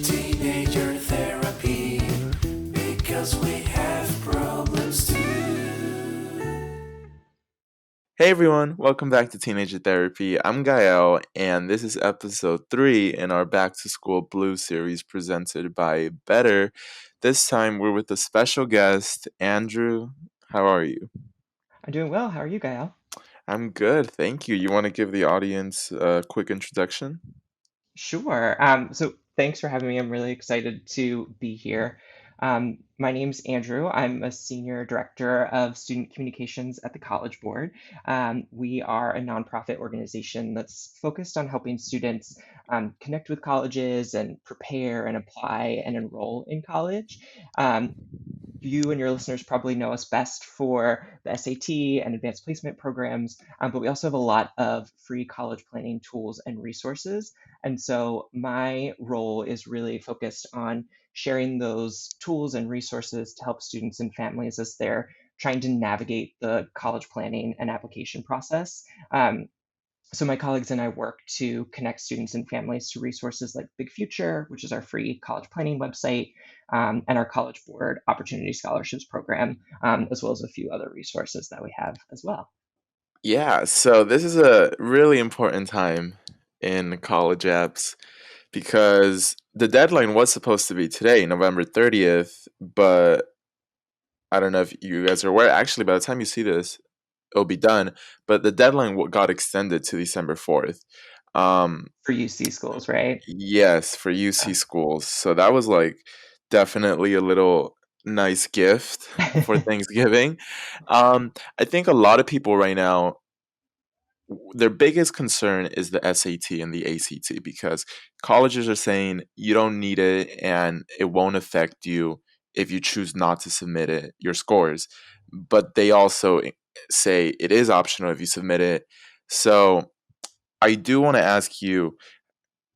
Teenager therapy, because we have problems too. Hey everyone, welcome back to Teenager Therapy. I'm Gael, and this is episode 3 in our Back to School Blue series presented by Better. This time we're with a special guest, Andrew. How are you? I'm doing well. How are you, Gael? I'm good, thank you. You want to give the audience a quick introduction? Sure. So thanks for having me. I'm really excited to be here. My name's Andrew. I'm a senior director of student communications at the College Board. We are a nonprofit organization that's focused on helping students connect with colleges and prepare and apply and enroll in college. Um, you and your listeners probably know us best for the SAT and advanced placement programs, but we also have a lot of free college planning tools and resources. And so my role is really focused on sharing those tools and resources to help students and families as they're trying to navigate the college planning and application process. So my colleagues and I work to connect students and families to resources like Big Future, which is our free college planning website, and our College Board Opportunity Scholarships program, as well as a few other resources that we have as well. Yeah, so this is a really important time in college apps because the deadline was supposed to be today, November 30th, but I don't know if you guys are aware. Actually, by the time you see this, it'll be done. But the deadline got extended to December 4th. Um, For UC schools, right? yes, for UC schools. So that was like definitely a little nice gift for Thanksgiving. I think a lot of people right now, their biggest concern is the SAT and the ACT because colleges are saying you don't need it and it won't affect you if you choose not to submit it, your scores. But they also say it is optional if you submit it. So I do want to ask you,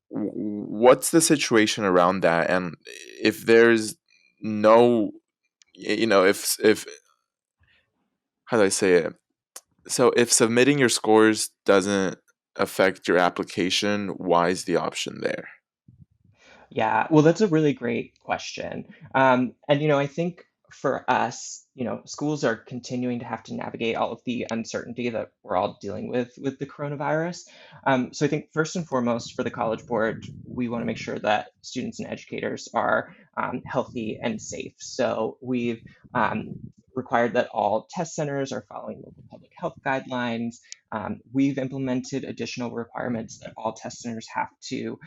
what's the situation around that? And if there's no, if how do I say it? So if submitting your scores doesn't affect your application, why is the option there? Yeah, well, that's a really great question. And, I think for us, schools are continuing to have to navigate all of the uncertainty that we're all dealing with the coronavirus. So I think first and foremost for the College Board, we want to make sure that students and educators are healthy and safe. So we've required that all test centers are following local public health guidelines. We've implemented additional requirements that all test centers have to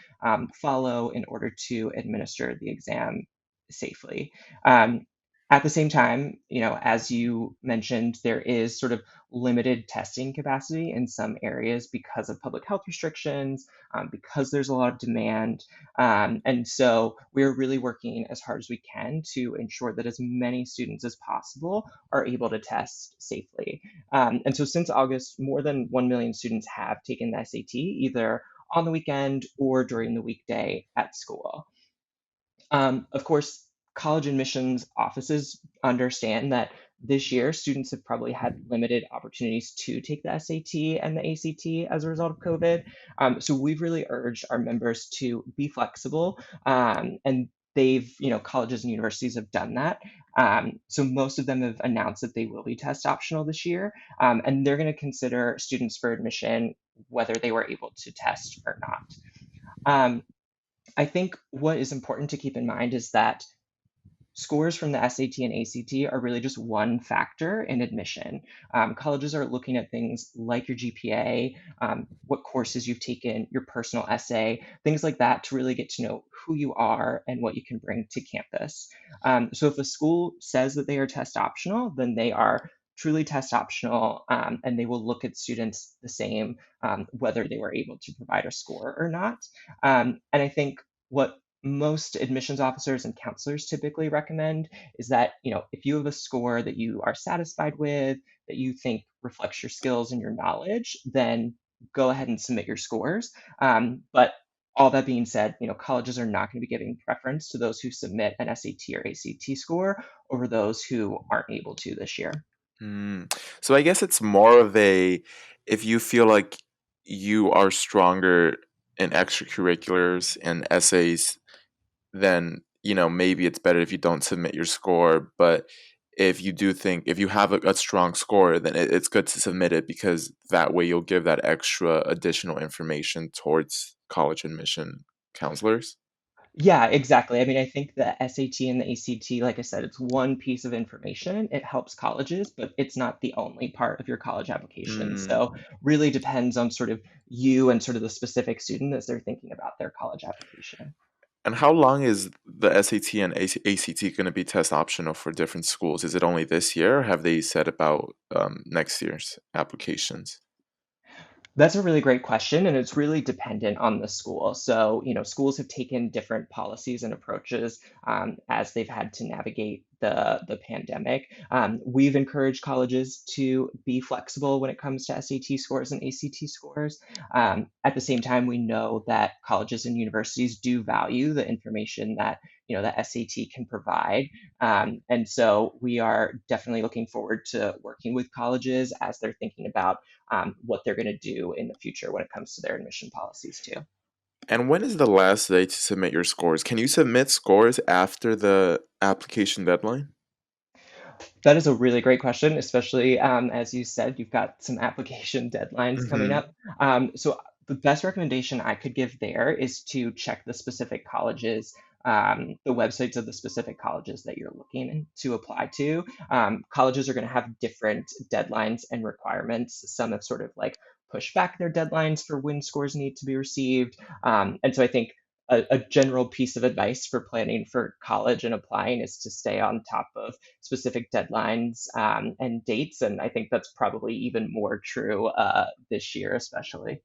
follow in order to administer the exam safely. Um, at the same time, as you mentioned, there is sort of limited testing capacity in some areas because of public health restrictions, because there's a lot of demand. And so we're really working as hard as we can to ensure that as many students as possible are able to test safely. And so since August, more than 1 million students have taken the SAT, either on the weekend or during the weekday at school. Of course, college admissions offices understand that this year students have probably had limited opportunities to take the SAT and the ACT as a result of COVID. So we've really urged our members to be flexible, and colleges and universities have done that. So most of them have announced that they will be test optional this year, and they're going to consider students for admission whether they were able to test or not. Um, I think what is important to keep in mind is that scores from the SAT and ACT are really just one factor in admission. Colleges are looking at things like your GPA, what courses you've taken, your personal essay, things like that to really get to know who you are and what you can bring to campus. So if a school says that they are test optional, then they are truly test optional, and they will look at students the same, whether they were able to provide a score or not. And I think what most admissions officers and counselors typically recommend is that, if you have a score that you are satisfied with, that you think reflects your skills and your knowledge, then go ahead and submit your scores. But all that being said, colleges are not going to be giving preference to those who submit an SAT or ACT score over those who aren't able to this year. So I guess it's more of a if you feel like you are stronger in extracurriculars and essays, then maybe it's better if you don't submit your score. But if you have a strong score, then it's good to submit it, because that way you'll give that extra additional information towards college admission counselors. Yeah, exactly. I mean, I think the SAT and the ACT, like I said, it's one piece of information. It helps colleges, but it's not the only part of your college application. So Mm. really depends on sort of you and sort of the specific student as they're thinking about their college application. And how long is the SAT and ACT going to be test optional for different schools? Is it only this year, or have they said about next year's applications? That's a really great question, and it's really dependent on the school. So, schools have taken different policies and approaches as they've had to navigate the pandemic. We've encouraged colleges to be flexible when it comes to SAT scores and ACT scores. At the same time, we know that colleges and universities do value the information that the SAT can provide. And so we are definitely looking forward to working with colleges as they're thinking about what they're going to do in the future when it comes to their admission policies too. And when is the last day to submit your scores? Can you submit scores after the application deadline? That is a really great question, especially as you said, you've got some application deadlines coming Mm-hmm. up. So the best recommendation I could give there is to check the specific colleges, the websites of the specific colleges that you're looking to apply to. Colleges are going to have different deadlines and requirements. Some have sort of like pushed back their deadlines for when scores need to be received. And so I think a general piece of advice for planning for college and applying is to stay on top of specific deadlines and dates. And I think that's probably even more true this year, especially.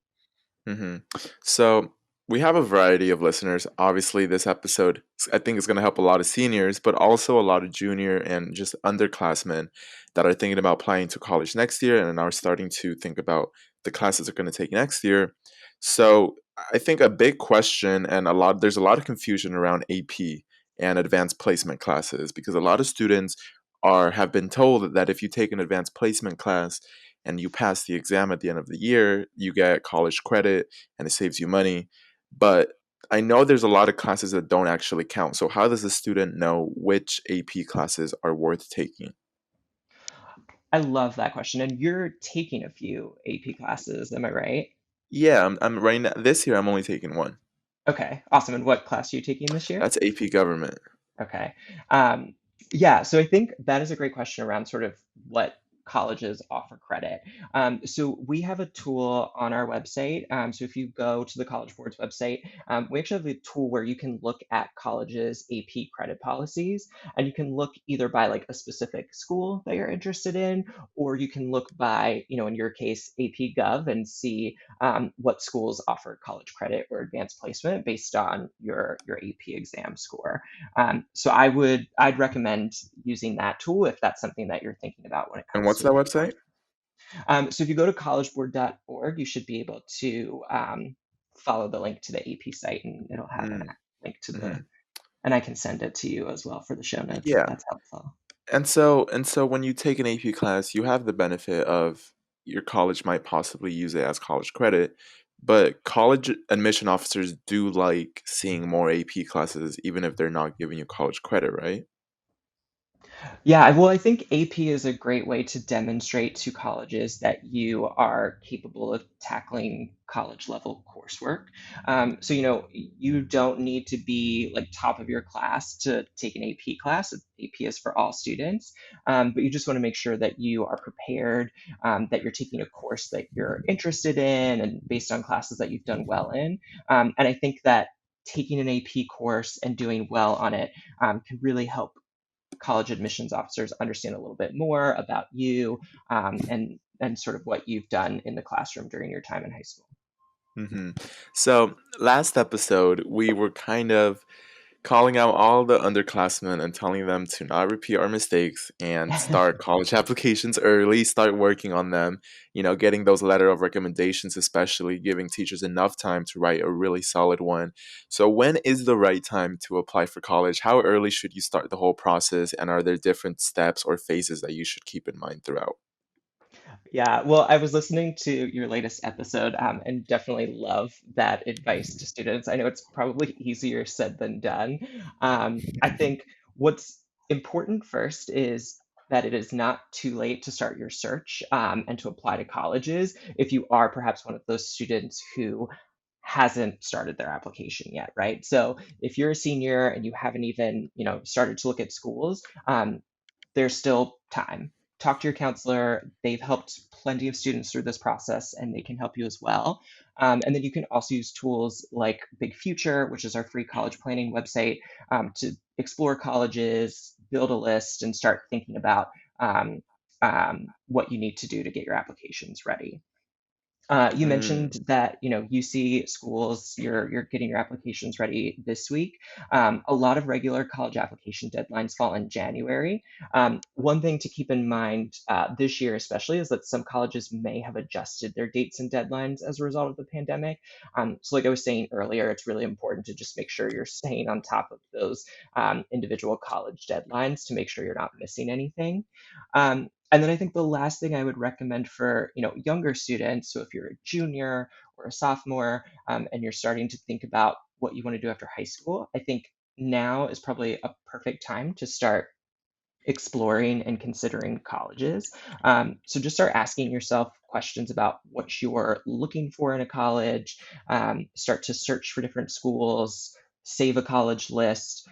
Mm-hmm. So we have a variety of listeners. Obviously, this episode, I think, is going to help a lot of seniors, but also a lot of junior and just underclassmen that are thinking about applying to college next year and are starting to think about the classes they're going to take next year. So I think a big question, and there's a lot of confusion around AP and advanced placement classes, because a lot of students have been told that if you take an advanced placement class and you pass the exam at the end of the year, you get college credit and it saves you money. But I know there's a lot of classes that don't actually count. So how does a student know which AP classes are worth taking? I love that question. And you're taking a few AP classes, am I right? Yeah, I'm right now. This year, I'm only taking one. Okay, awesome. And what class are you taking this year? That's AP Government. Okay. Um, yeah, so I think that is a great question around sort of what colleges offer credit. So we have a tool on our website. So if you go to the College Board's website, we actually have a tool where you can look at colleges' AP credit policies, and you can look either by like a specific school that you're interested in, or you can look by, in your case, AP Gov and see what schools offer college credit or advanced placement based on your AP exam score. So I'd recommend using that tool if that's something that you're thinking about when it And comes what's to that looking for. website? So if you go to collegeboard.org, you should be able to follow the link to the AP site, and it'll have a link to Mm-hmm. and I can send it to you as well for the show notes if Yeah. that's helpful. And so when you take an AP class, you have the benefit of your college might possibly use it as college credit, but college admission officers do like seeing more AP classes even if they're not giving you college credit, right? Yeah, well, I think AP is a great way to demonstrate to colleges that you are capable of tackling college level coursework. So, you don't need to be like top of your class to take an AP class. AP is for all students, but you just want to make sure that you are prepared, that you're taking a course that you're interested in and based on classes that you've done well in. And I think that taking an AP course and doing well on it can really help college admissions officers understand a little bit more about you and sort of what you've done in the classroom during your time in high school. Hmm. So last episode, we were kind of calling out all the underclassmen and telling them to not repeat our mistakes and start college applications early, start working on them, getting those letter of recommendations, especially giving teachers enough time to write a really solid one. So when is the right time to apply for college? How early should you start the whole process? And are there different steps or phases that you should keep in mind throughout? Yeah, well, I was listening to your latest episode, and definitely love that advice to students. I know it's probably easier said than done. I think what's important first is that it is not too late to start your search, and to apply to colleges if you are perhaps one of those students who hasn't started their application yet, right? So if you're a senior and you haven't even, started to look at schools, there's still time. Talk to your counselor. They've helped plenty of students through this process and they can help you as well. And then you can also use tools like Big Future, which is our free college planning website, to explore colleges, build a list, and start thinking about um, what you need to do to get your applications ready. You mentioned Mm. that you see schools, you're getting your applications ready this week. A lot of regular college application deadlines fall in January. One thing to keep in mind this year, especially, is that some colleges may have adjusted their dates and deadlines as a result of the pandemic. So, like I was saying earlier, it's really important to just make sure you're staying on top of those individual college deadlines to make sure you're not missing anything. And then I think the last thing I would recommend for younger students, so if you're a junior or a sophomore, and you're starting to think about what you want to do after high school, I think now is probably a perfect time to start exploring and considering colleges. So just start asking yourself questions about what you're looking for in a college, start to search for different schools, save a college list.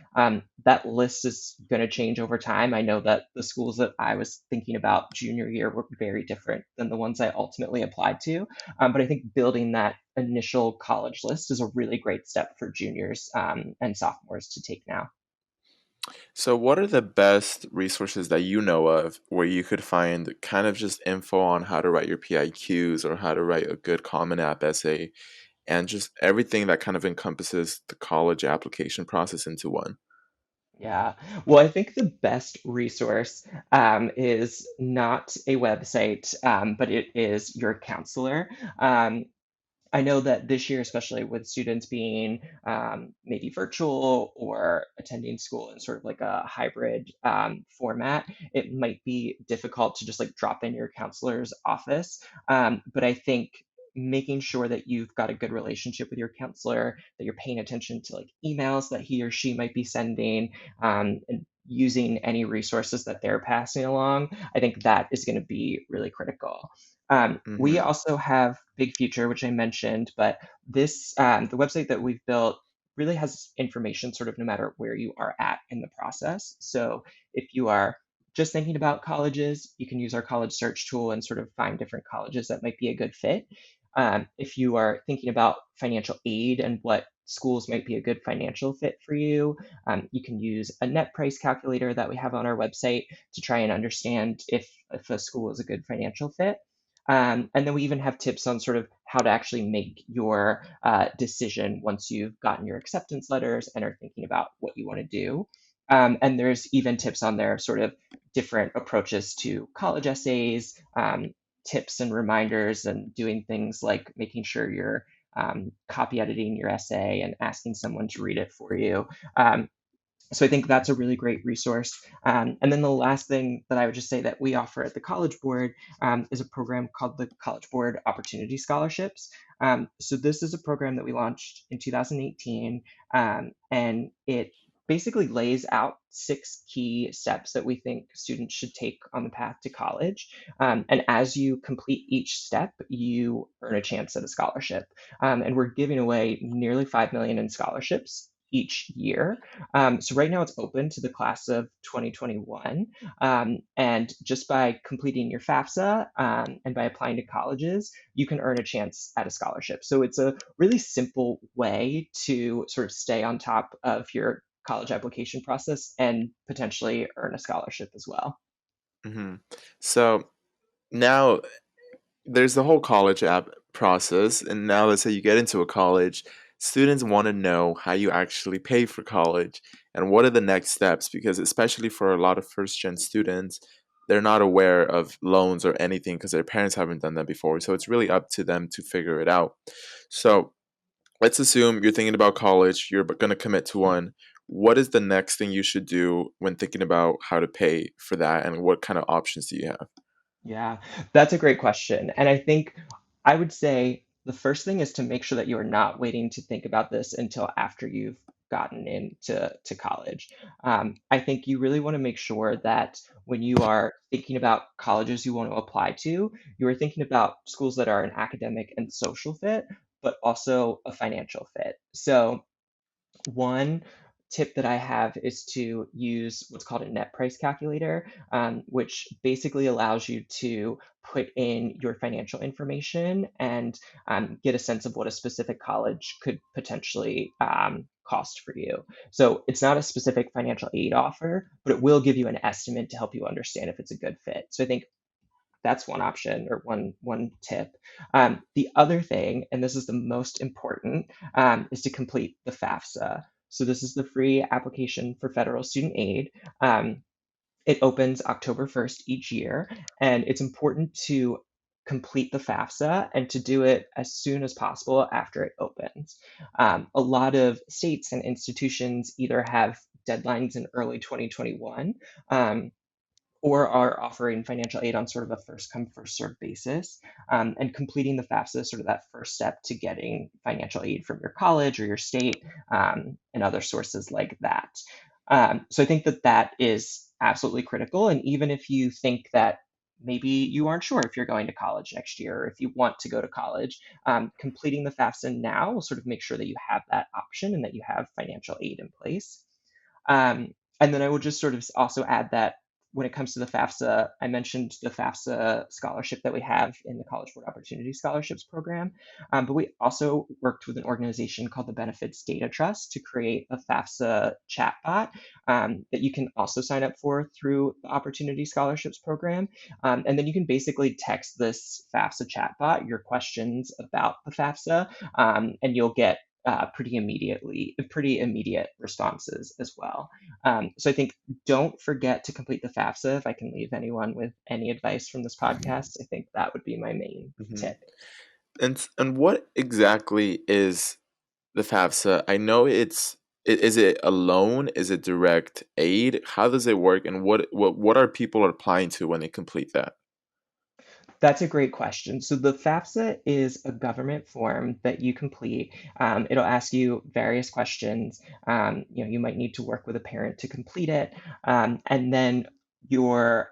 That list is going to change over time. I know that the schools that I was thinking about junior year were very different than the ones I ultimately applied to. But I think building that initial college list is a really great step for juniors and sophomores to take now. So, what are the best resources that you know of where you could find kind of just info on how to write your PIQs or how to write a good Common App essay and just everything that kind of encompasses the college application process into one? Yeah. Well, I think the best resource is not a website, but it is your counselor. Um, I know that this year, especially with students being maybe virtual or attending school in sort of like a hybrid format, it might be difficult to just like drop in your counselor's office. But I think making sure that you've got a good relationship with your counselor, that you're paying attention to like emails that he or she might be sending, and using any resources that they're passing along, I think that is going to be really critical. We Mm-hmm. also have Big Future, which I mentioned, but this the website that we've built really has information sort of no matter where you are at in the process. So if you are just thinking about colleges, you can use our college search tool and sort of find different colleges that might be a good fit. If you are thinking about financial aid and what schools might be a good financial fit for you, you can use a net price calculator that we have on our website to try and understand if a school is a good financial fit. And then we even have tips on sort of how to actually make your decision once you've gotten your acceptance letters and are thinking about what you want to do. And there's even tips on there, sort of different approaches to college essays, tips and reminders, and doing things like making sure you're copy editing your essay and asking someone to read it for you. So I think that's a really great resource. And then the last thing that I would just say that we offer at the College Board is a program called the College Board Opportunity Scholarships. So this is a program that we launched in 2018, and it basically lays out 6 key steps that we think students should take on the path to college. And as you complete each step, you earn a chance at a scholarship. And we're giving away nearly 5 million in scholarships each year. So right now it's open to the class of 2021. And just by completing your FAFSA and by applying to colleges, you can earn a chance at a scholarship. So it's a really simple way to sort of stay on top of your college application process and potentially earn a scholarship as well. Mm-hmm. So now there's the whole college app process, and now let's say you get into a college, students want to know how you actually pay for college and what are the next steps, because especially for a lot of first gen students, they're not aware of loans or anything because their parents haven't done that before, so it's really up to them to figure it out. So let's assume you're thinking about college, you're going to commit to one. What is the next thing you should do when thinking about how to pay for that, and what kind of options do you have? Yeah, that's a great question. And I think I would say the first thing is to make sure that you are not waiting to think about this until after you've gotten into college. I think you really want to make sure that when you are thinking about colleges you want to apply to, you are thinking about schools that are an academic and social fit, but also a financial fit. So one tip that I have is to use what's called a net price calculator, which basically allows you to put in your financial information and get a sense of what a specific college could potentially cost for you. So it's not a specific financial aid offer, but it will give you an estimate to help you understand if it's a good fit. So I think that's one option or one tip. The other thing, and this is the most important, is to complete the FAFSA. So this is the free application for federal student aid. It opens October 1st each year, and it's important to complete the FAFSA and to do it as soon as possible after it opens. A lot of states and institutions either have deadlines in early 2021, or are offering financial aid on sort of a first come, first served basis. And completing the FAFSA is sort of that first step to getting financial aid from your college or your state and other sources like that. So I think that that is absolutely critical. And even if you think that maybe you aren't sure if you're going to college next year or if you want to go to college, completing the FAFSA now will sort of make sure that you have that option and that you have financial aid in place. And then I will just sort of also add that when it comes to the FAFSA, I mentioned the FAFSA scholarship that we have in the College Board Opportunity Scholarships program. But we also worked with an organization called the Benefits Data Trust to create a FAFSA chatbot that you can also sign up for through the Opportunity Scholarships program. And then you can basically text this FAFSA chatbot your questions about the FAFSA, and you'll get pretty immediate responses as well. So I think don't forget to complete the FAFSA. If I can leave anyone with any advice from this podcast, I think that would be my main Hmm. tip. And what exactly is the FAFSA? I know is it a loan? Is it direct aid? How does it work? And what are people applying to when they complete that? That's a great question. So the FAFSA is a government form that you complete. It'll ask you various questions. You might need to work with a parent to complete it, and then your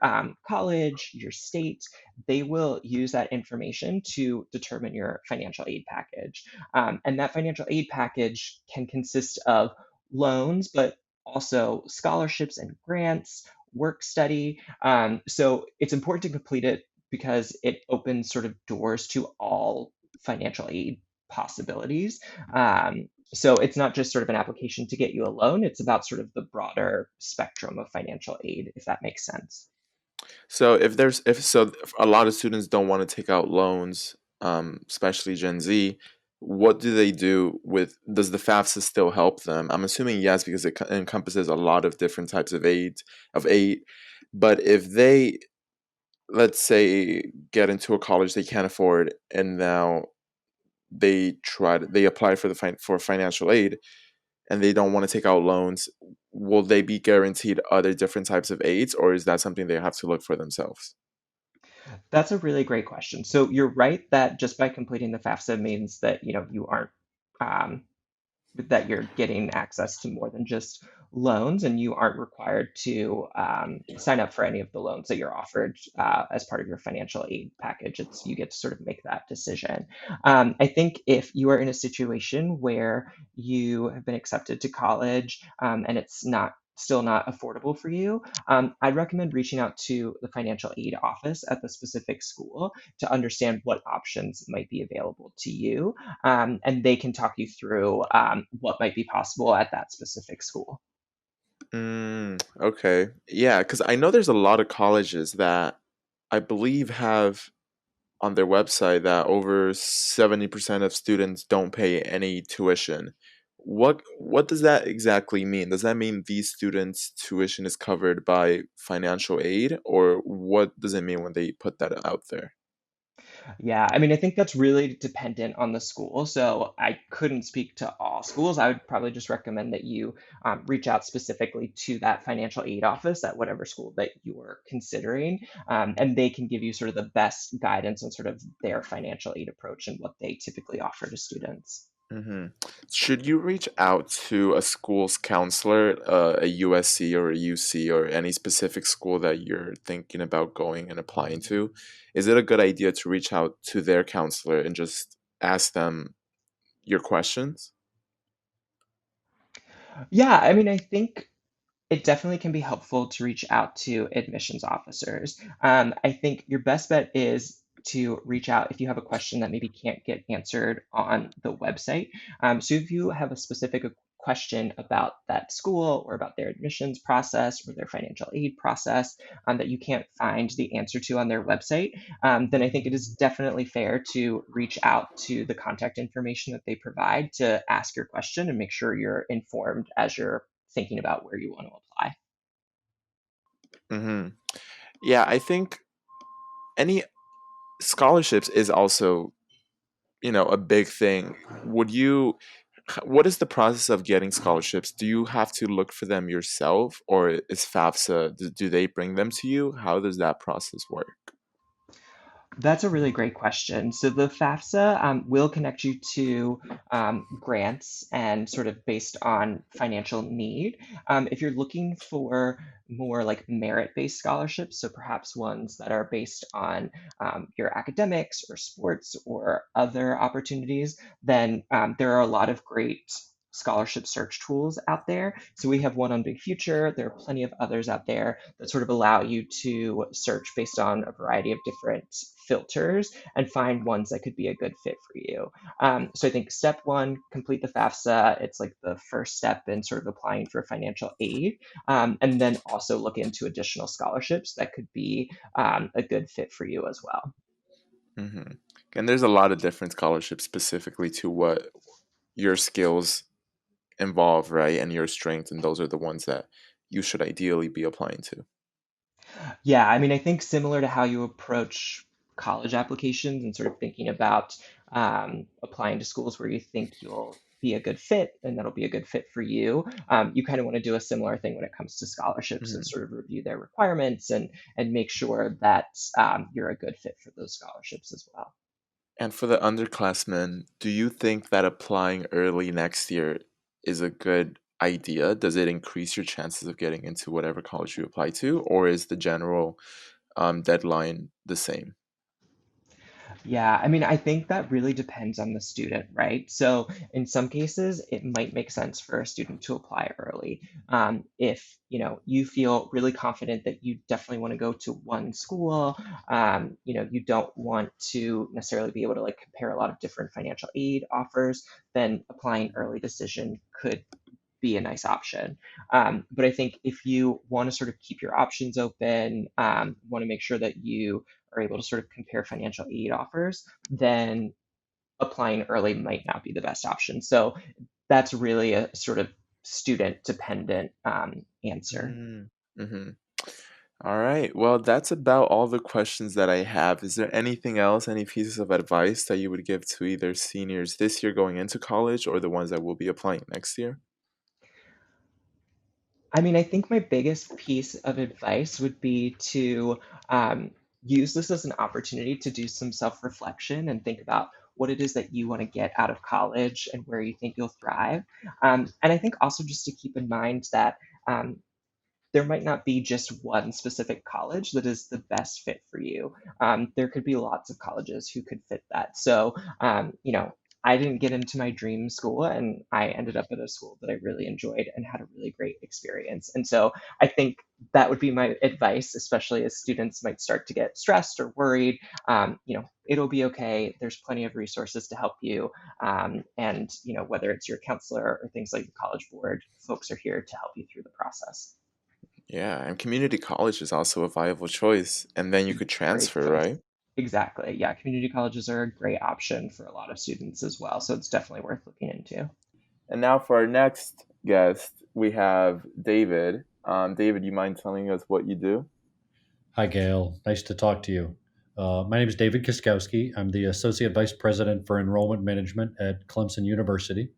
college, your state, they will use that information to determine your financial aid package. And that financial aid package can consist of loans, but also scholarships and grants, work study. So it's important to complete it because it opens sort of doors to all financial aid possibilities. So it's not just sort of an application to get you a loan, it's about sort of the broader spectrum of financial aid, if that makes sense. So if a lot of students don't want to take out loans, especially Gen Z, what do they do with? Does the FAFSA still help them? I'm assuming yes, because it encompasses a lot of different types of aid. But if they, let's say, get into a college they can't afford, and now they apply for for financial aid, and they don't want to take out loans, will they be guaranteed other different types of aids, or is that something they have to look for themselves? That's a really great question. So you're right that just by completing the FAFSA means that you aren't um, that you're getting access to more than just loans, and you aren't required to sign up for any of the loans that you're offered as part of your financial aid package. It's you get to sort of make that decision. I think if you are in a situation where you have been accepted to college and it's not still not affordable for you, I'd recommend reaching out to the financial aid office at the specific school to understand what options might be available to you, and they can talk you through what might be possible at that specific school. Okay. Yeah, because I know there's a lot of colleges that I believe have on their website that over 70% of students don't pay any tuition. What does that exactly mean? Does that mean these students' tuition is covered by financial aid, or what does it mean when they put that out there? Yeah, I mean, I think that's really dependent on the school. So I couldn't speak to all schools. I would probably just recommend that you reach out specifically to that financial aid office at whatever school that you're considering, and they can give you sort of the best guidance on sort of their financial aid approach and what they typically offer to students. Hmm. Should you reach out to a school's counselor, a USC or a UC, or any specific school that you're thinking about going and applying to? Is it a good idea to reach out to their counselor and just ask them your questions? Yeah, I mean, I think it definitely can be helpful to reach out to admissions officers. I think your best bet is to reach out if you have a question that maybe can't get answered on the website. So if you have a specific question about that school or about their admissions process or their financial aid process that you can't find the answer to on their website, then I think it is definitely fair to reach out to the contact information that they provide to ask your question and make sure you're informed as you're thinking about where you want to apply. Hmm. Yeah, I think any scholarships is also, a big thing. Would you, what is the process of getting scholarships? Do you have to look for them yourself, or is FAFSA, do they bring them to you? How does that process work? That's a really great question. So the FAFSA will connect you to grants and sort of based on financial need. If you're looking for more like merit-based scholarships, so perhaps ones that are based on your academics or sports or other opportunities, then there are a lot of great scholarship search tools out there. So we have one on Big Future. There are plenty of others out there that sort of allow you to search based on a variety of different filters and find ones that could be a good fit for you. So I think step one, complete the FAFSA. It's like the first step in sort of applying for financial aid. And then also look into additional scholarships that could be a good fit for you as well. Hmm. And there's a lot of different scholarships specifically to what your skills involve, right? And your strengths, and those are the ones that you should ideally be applying to. Yeah, I mean, I think similar to how you approach college applications and sort of thinking about applying to schools where you think you'll be a good fit and that'll be a good fit for you, you kind of want to do a similar thing when it comes to scholarships and Hmm. sort of review their requirements and make sure that you're a good fit for those scholarships as well. And for the underclassmen, do you think that applying early next year is a good idea? Does it increase your chances of getting into whatever college you apply to, or is the general deadline the same? Yeah, I mean, I think that really depends on the student, right? So in some cases, it might make sense for a student to apply early. If you feel really confident that you definitely want to go to one school, you don't want to necessarily be able to like compare a lot of different financial aid offers, then applying early decision could be a nice option. But I think if you want to sort of keep your options open, want to make sure that you are able to sort of compare financial aid offers, then applying early might not be the best option. So that's really a sort of student dependent answer. Mm-hmm. All right. Well, that's about all the questions that I have. Is there anything else, any pieces of advice that you would give to either seniors this year going into college or the ones that will be applying next year? I mean, I think my biggest piece of advice would be to use this as an opportunity to do some self reflection and think about what it is that you want to get out of college and where you think you'll thrive. And I think also just to keep in mind that um, there might not be just one specific college that is the best fit for you. There could be lots of colleges who could fit that. So, I didn't get into my dream school and I ended up at a school that I really enjoyed and had a really great experience. And so I think that would be my advice, especially as students might start to get stressed or worried. It'll be okay. There's plenty of resources to help you. And whether it's your counselor or things like the college board, folks are here to help you through the process. Yeah, and community college is also a viable choice, and then you could Great transfer, choice. right? Exactly. Yeah, community colleges are a great option for a lot of students as well. So it's definitely worth looking into. And now for our next guest, we have David. David, you mind telling us what you do? Hi, Gail. Nice to talk to you. My name is David Kiskowski. I'm the Associate Vice President for Enrollment Management at Clemson University.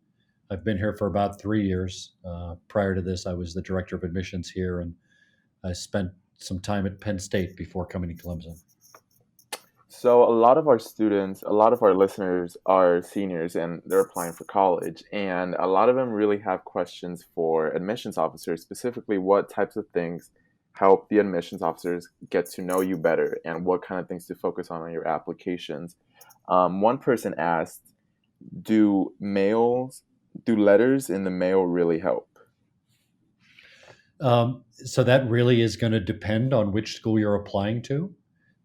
I've been here for about 3 years. Prior to this, I was the Director of Admissions here, and I spent some time at Penn State before coming to Clemson. So a lot of our students, a lot of our listeners are seniors and they're applying for college, and a lot of them really have questions for admissions officers, specifically what types of things help the admissions officers get to know you better and what kind of things to focus on your applications. One person asked, do mails, do letters in the mail really help? So that really is going to depend on which school you're applying to.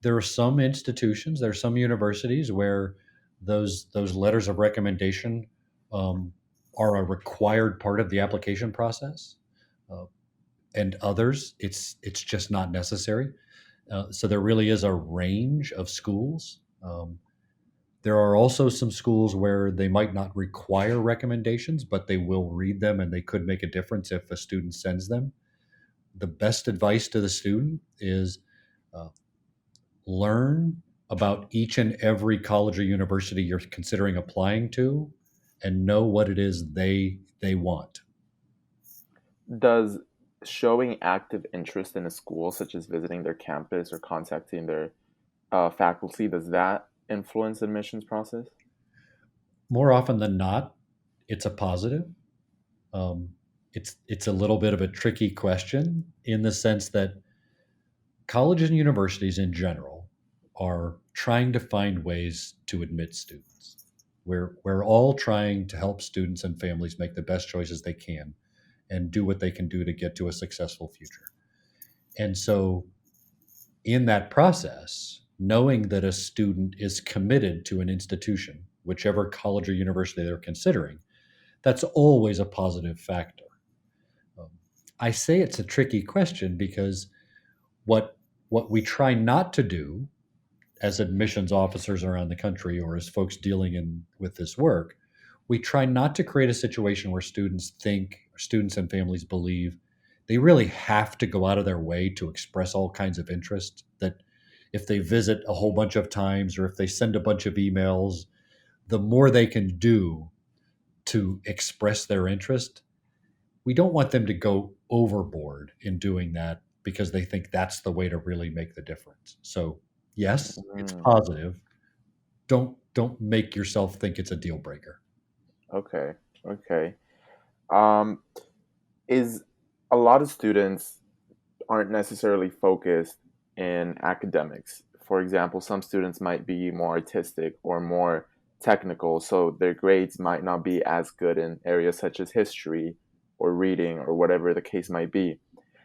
There are some institutions, there are some universities where those letters of recommendation um, are a required part of the application process, uh, and others it's just not necessary. So there really is a range of schools. There are also some schools where they might not require recommendations, but they will read them and they could make a difference if a student sends them. The best advice to the student is uh, learn about each and every college or university you're considering applying to and know what it is they want. Does showing active interest in a school, such as visiting their campus or contacting their faculty, does that influence admissions process? More often than not, it's a positive. Um, it's a little bit of a tricky question in the sense that colleges and universities in general are trying to find ways to admit students. We're all trying to help students and families make the best choices they can and do what they can do to get to a successful future. And so, in that process, knowing that a student is committed to an institution, whichever college or university they're considering, that's always a positive factor. Um, I say it's a tricky question because what what we try not to do as admissions officers around the country or as folks dealing in with this work, we try not to create a situation where students and families believe they really have to go out of their way to express all kinds of interest, that if they visit a whole bunch of times or if they send a bunch of emails, the more they can do to express their interest. We don't want them to go overboard in doing that because they think that's the way to really make the difference. So, yes, it's Mm, positive. Don't make yourself think it's a deal breaker. okay, okay. Um, is a lot of students aren't necessarily focused in academics. For example, some students might be more artistic or more technical, so their grades might not be as good in areas such as history or reading or whatever the case might be.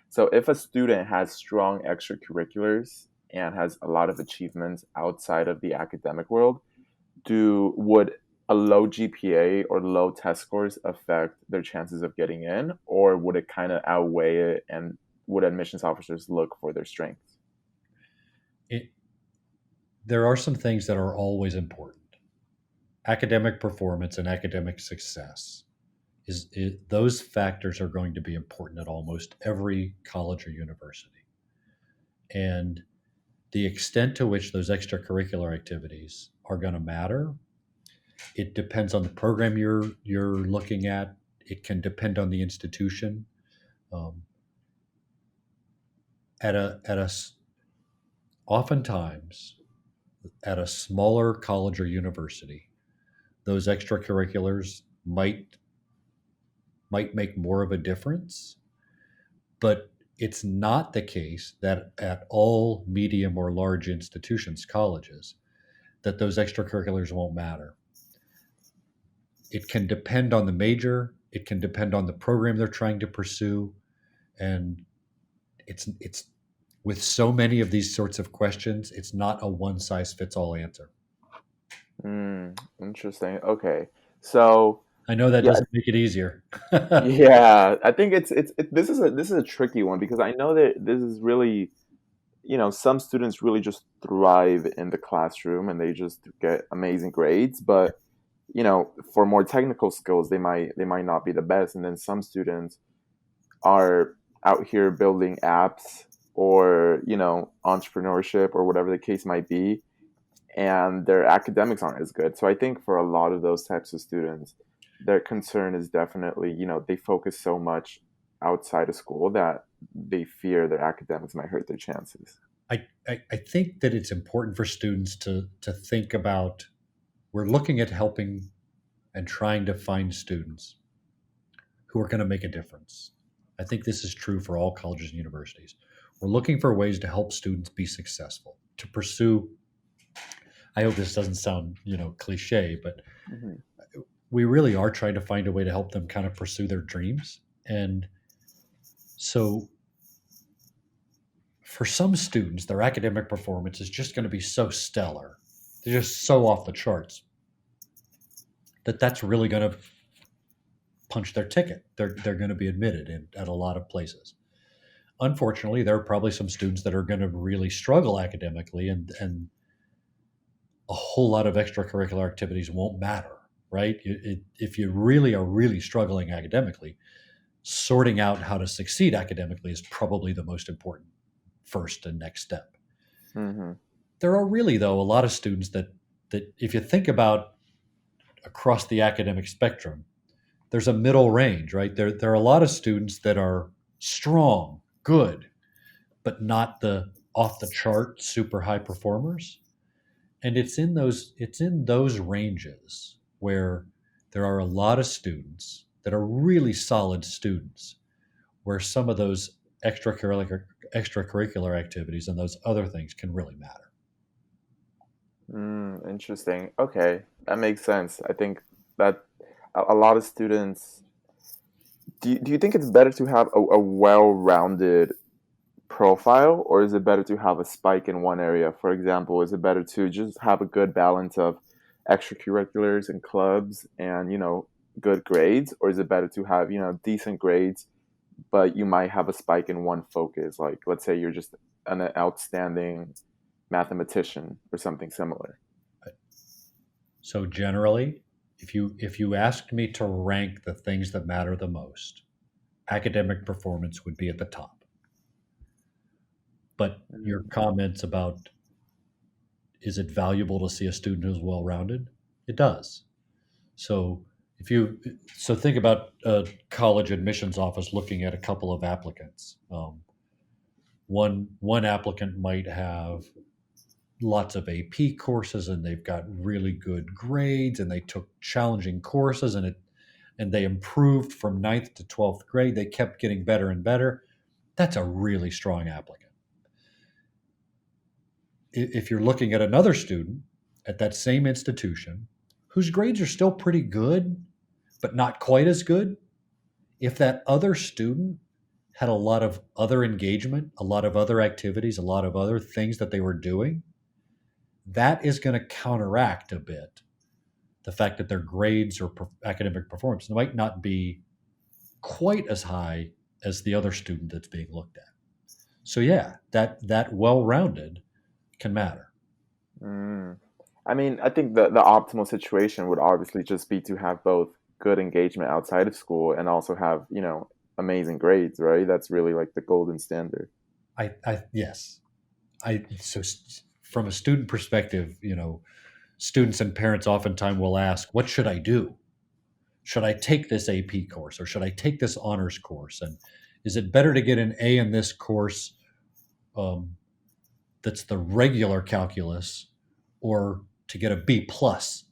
So, if a student has strong extracurriculars and has a lot of achievements outside of the academic world, do would a low GPA or low test scores affect their chances of getting in, or would it kind of outweigh it? And would admissions officers look for their strengths? It, there are some things that are always important. Academic performance and academic success those factors are going to be important at almost every college or university. And the extent to which those extracurricular activities are going to matter, it depends on the program you're looking at. It can depend on the institution. Um, at a oftentimes at a smaller college or university, those extracurriculars might make more of a difference, but it's not the case that at all medium or large institutions, colleges, that those extracurriculars won't matter. It can depend on the major, it can depend on the program they're trying to pursue, and it's with so many of these sorts of questions, it's not a one size fits all answer. Interesting. Okay, so I know that yeah, doesn't make it easier. yeah, I think this is a tricky one because I know that this is really, some students really just thrive in the classroom and they just get amazing grades, but for more technical skills they might not be the best, and then some students are out here building apps or, entrepreneurship or whatever the case might be, and their academics aren't as good. So I think for a lot of those types of students, their concern is definitely, they focus so much outside of school that they fear their academics might hurt their chances. I think that it's important for students to think about, we're looking at helping and trying to find students who are going to make a difference. I think this is true for all colleges and universities. We're looking for ways to help students be successful, to pursue. I hope this doesn't sound, cliche, but Mhm. we really are trying to find a way to help them kind of pursue their dreams. And so for some students, their academic performance is just going to be so stellar. They're just so off the charts that that's really going to punch their ticket. They're going to be admitted at a lot of places. Unfortunately, there are probably some students that are going to really struggle academically, and a whole lot of extracurricular activities won't matter, right? If you really are really struggling academically, sorting out how to succeed academically is probably the most important first and next step. Mhm. There are really, though, a lot of students that if you think about across the academic spectrum, there's a middle range, right? There are a lot of students that are strong, good, but not the off the chart super high performers. And it's in those ranges where there are a lot of students that are really solid students, where some of those extracurricular activities and those other things can really matter. Interesting. Okay, that makes sense. I think that a lot of students. Do you think it's better to have a well-rounded profile, or is it better to have a spike in one area? For example, is it better to just have a good balance of extracurriculars and clubs and, good grades, or is it better to have, decent grades, but you might have a spike in one focus? Like, let's say you're just an outstanding mathematician or something similar. So generally, if you asked me to rank the things that matter the most, academic performance would be at the top. But your Mm. comments about, is it valuable to see a student who's well rounded? It does. So if you think about a college admissions office looking at a couple of applicants. One applicant might have lots of AP courses and they've got really good grades and they took challenging courses and they improved from ninth to 12th grade. They kept getting better and better. That's a really strong applicant. If you're looking at another student at that same institution whose grades are still pretty good, but not quite as good, if that other student had a lot of other engagement, a lot of other activities, a lot of other things that they were doing, that is going to counteract a bit the fact that their grades or academic performance might not be quite as high as the other student that's being looked at. So yeah, that well-rounded can matter. Mm. I mean, I think the optimal situation would obviously just be to have both good engagement outside of school and also have, amazing grades, right? That's really like the golden standard. I yes, from a student perspective, students and parents oftentimes will ask, "What should I do? Should I take this AP course or should I take this honors course? And is it better to get an A in this course um, that's the regular calculus, or to get a B plus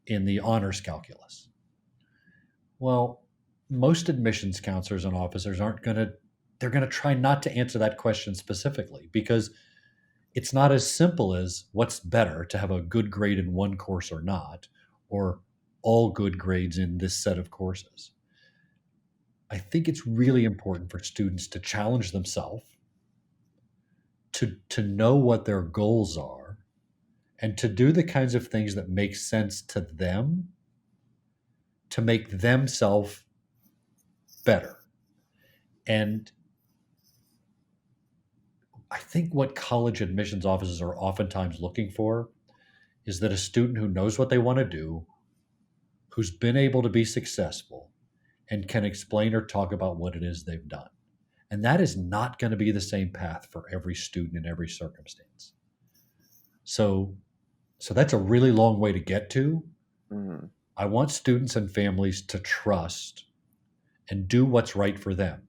in the honors calculus?" Well, most admissions counselors and officers aren't going to, they're going to try not to answer that question specifically, because it's not as simple as what's better, to have a good grade in one course or not, or all good grades in this set of courses. I think it's really important for students to challenge themselves, to know what their goals are, and to do the kinds of things that make sense to them to make themselves better. And I think what college admissions offices are oftentimes looking for is that a student who knows what they want to do, who's been able to be successful, and can explain or talk about what it is they've done. And that is not going to be the same path for every student in every circumstance. So that's a really long way to get to. Mm-hmm. I want students and families to trust and do what's right for them.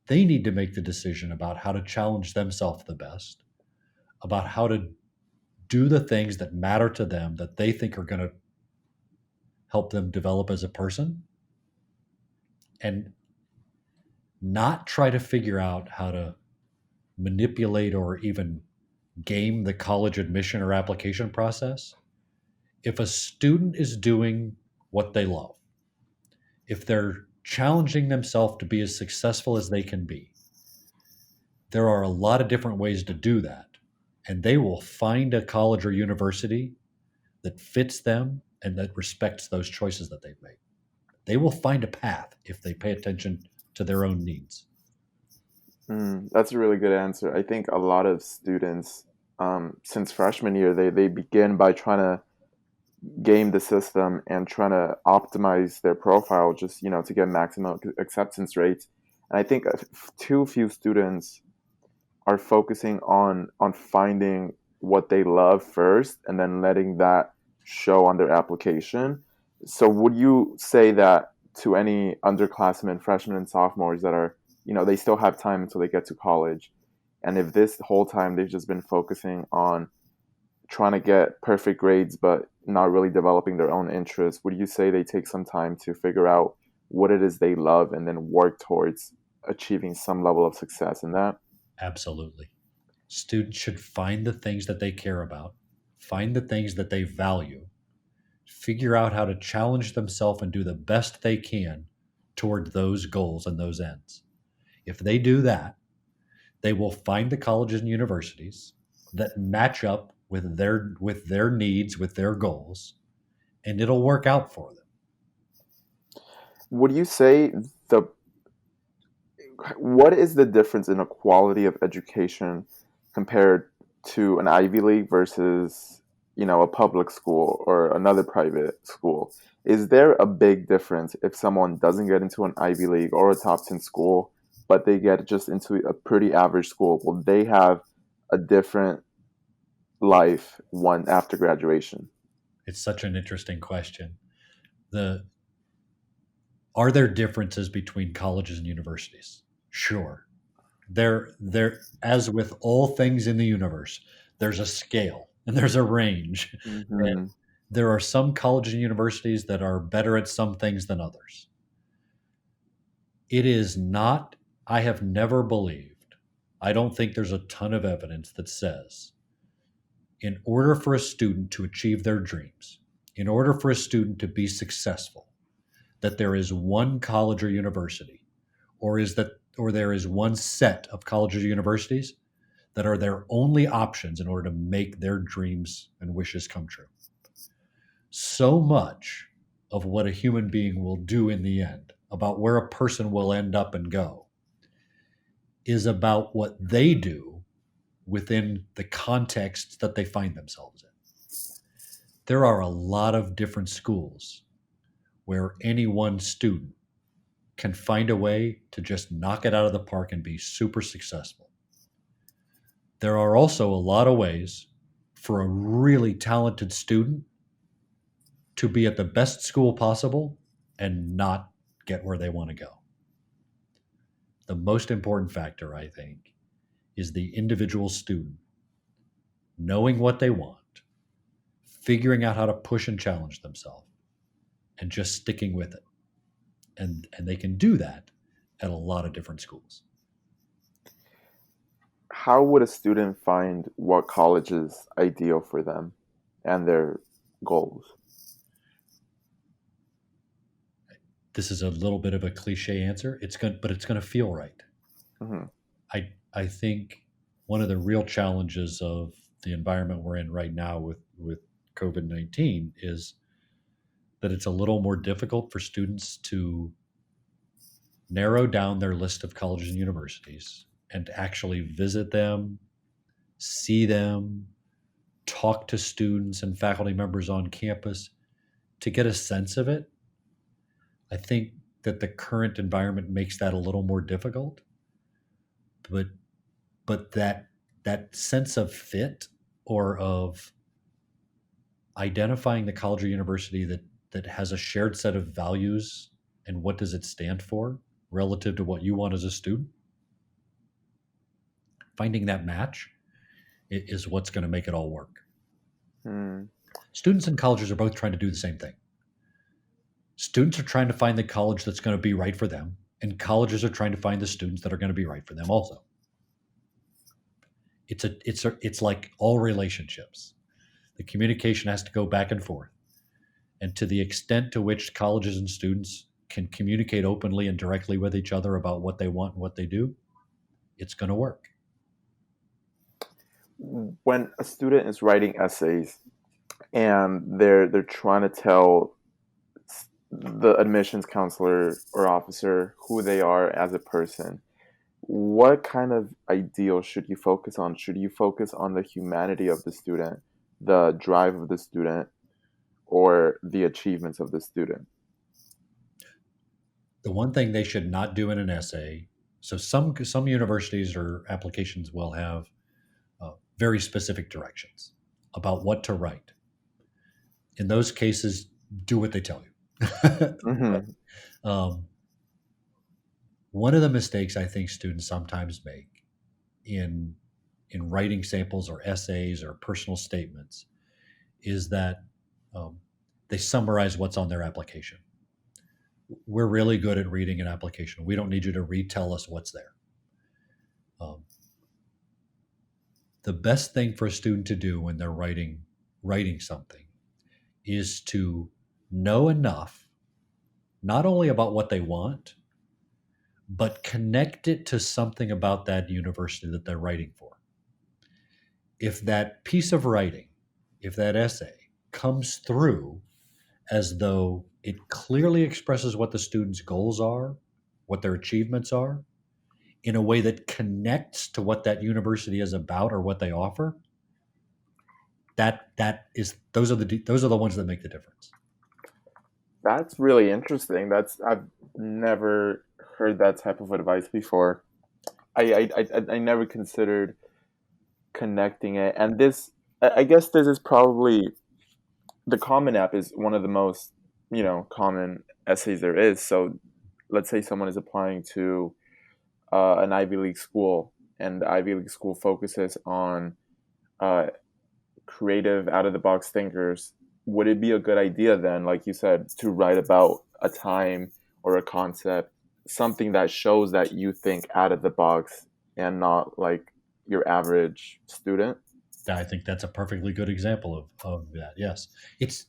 They need to make the decision about how to challenge themselves the best, about how to do the things that matter to them that they think are going to help them develop as a person, and not try to figure out how to manipulate or even game the college admission or application process. If a student is doing what they love, if they're challenging themselves to be as successful as they can be, there are a lot of different ways to do that. And they will find a college or university that fits them and that respects those choices that they've made. They will find a path if they pay attention to their own needs. That's a really good answer. I think a lot of students, since freshman year, they begin by trying to game the system and trying to optimize their profile just, to get maximum acceptance rates. And I think too few students are focusing on finding what they love first and then letting that show on their application. So would you say that to any underclassmen, freshmen and sophomores that are, they still have time until they get to college, and if this whole time they've just been focusing on trying to get perfect grades but not really developing their own interests, would you say they take some time to figure out what it is they love and then work towards achieving some level of success in that? Absolutely. Students should find the things that they care about, find the things that they value, figure out how to challenge themselves and do the best they can toward those goals and those ends. If they do that, they will find the colleges and universities that match up with their needs, with their goals, and it'll work out for them. Would you say what is the difference in the quality of education compared to an Ivy League versus, a public school or another private school? Is there a big difference if someone doesn't get into an Ivy League or a top 10 school, but they get just into a pretty average school? Will they have a different life one after graduation? It's such an interesting question. Are there differences between colleges and universities? Sure. There, as with all things in the universe, there's a scale and there's a range. Mm-hmm. And there are some colleges and universities that are better at some things than others. It is not, I have never believed, I don't think there's a ton of evidence that says, in order for a student to achieve their dreams, in order for a student to be successful, that there is one college or university, or there is one set of colleges or universities that are their only options in order to make their dreams and wishes come true. So much of what a human being will do in the end, about where a person will end up and go, is about what they do within the context that they find themselves in. There are a lot of different schools where any one student can find a way to just knock it out of the park and be super successful. There are also a lot of ways for a really talented student to be at the best school possible and not get where they want to go. The most important factor, I think, is the individual student knowing what they want, figuring out how to push and challenge themselves, and just sticking with it. And they can do that at a lot of different schools. How would a student find what college is ideal for them and their goals? This is a little bit of a cliche answer. But it's going to feel right. Mm-hmm. I think one of the real challenges of the environment we're in right now with COVID-19 is that it's a little more difficult for students to narrow down their list of colleges and universities and to actually visit them, see them, talk to students and faculty members on campus to get a sense of it. I think that the current environment makes that a little more difficult. but that sense of fit or of identifying the college or university that has a shared set of values and what does it stand for relative to what you want as a student, finding that match is what's going to make it all work. Hmm. Students and colleges are both trying to do the same thing. Students are trying to find the college that's going to be right for them, and colleges are trying to find the students that are going to be right for them also. It's like all relationships. The communication has to go back and forth. And to the extent to which colleges and students can communicate openly and directly with each other about what they want and what they do, it's going to work. When a student is writing essays and they're trying to tell the admissions counselor or officer who they are as a person, what kind of ideal should you focus on? Should you focus on the humanity of the student, the drive of the student, or the achievements of the student? The one thing they should not do in an essay, so some universities or applications will have very specific directions about what to write. In those cases, do what they tell you. Mm-hmm. One of the mistakes I think students sometimes make in writing samples or essays or personal statements is that they summarize what's on their application. We're really good at reading an application. We don't need you to retell us what's there. The best thing for a student to do when they're writing something is to know enough, not only about what they want, but connect it to something about that university that they're writing for. If that piece of writing, if that essay comes through as though it clearly expresses what the student's goals are, what their achievements are, in a way that connects to what that university is about or what they offer, those are the ones that make the difference. That's really interesting. I've never heard that type of advice before. I never considered connecting it, and I guess this is probably the Common App is one of the most common essays there is. So let's say someone is applying to an Ivy League school, and the Ivy League school focuses on creative, out of the box thinkers. Would it be a good idea then, like you said, to write about a time or a concept, something that shows that you think out of the box and not like your average student? I think that's a perfectly good example of that. Yes, it's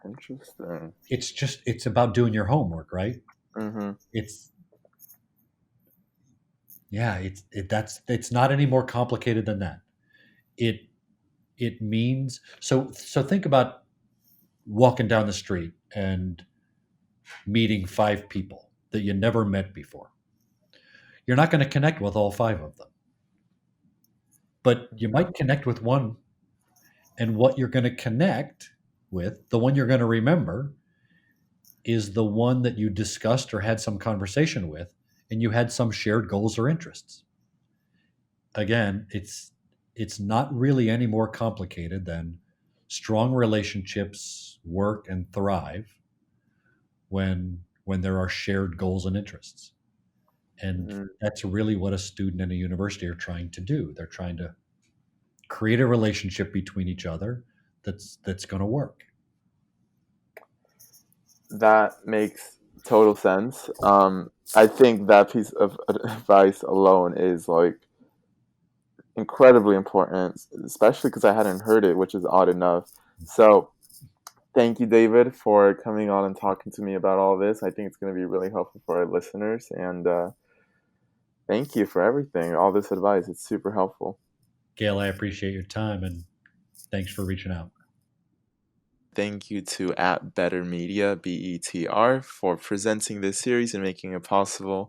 Interesting. it's about doing your homework, right? Mm-hmm. It's not any more complicated than that. It means so think about walking down the street and meeting 5 people that you never met before. You're not going to connect with all 5 of them, but you might connect with one, and what you're going to connect with, the one you're going to remember, is the one that you discussed or had some conversation with, and you had some shared goals or interests. Again, it's not really any more complicated than strong relationships work and thrive when there are shared goals and interests. And that's really what a student and a university are trying to do. They're trying to create a relationship between each other that's going to work. That makes total sense. I think that piece of advice alone is like incredibly important, especially because I hadn't heard it, which is odd enough. So thank you, David, for coming on and talking to me about all this. I think it's going to be really helpful for our listeners. And thank you for everything, all this advice. It's super helpful. Gail, I appreciate your time, and thanks for reaching out. Thank you to @Better Media, BETR, for presenting this series and making it possible.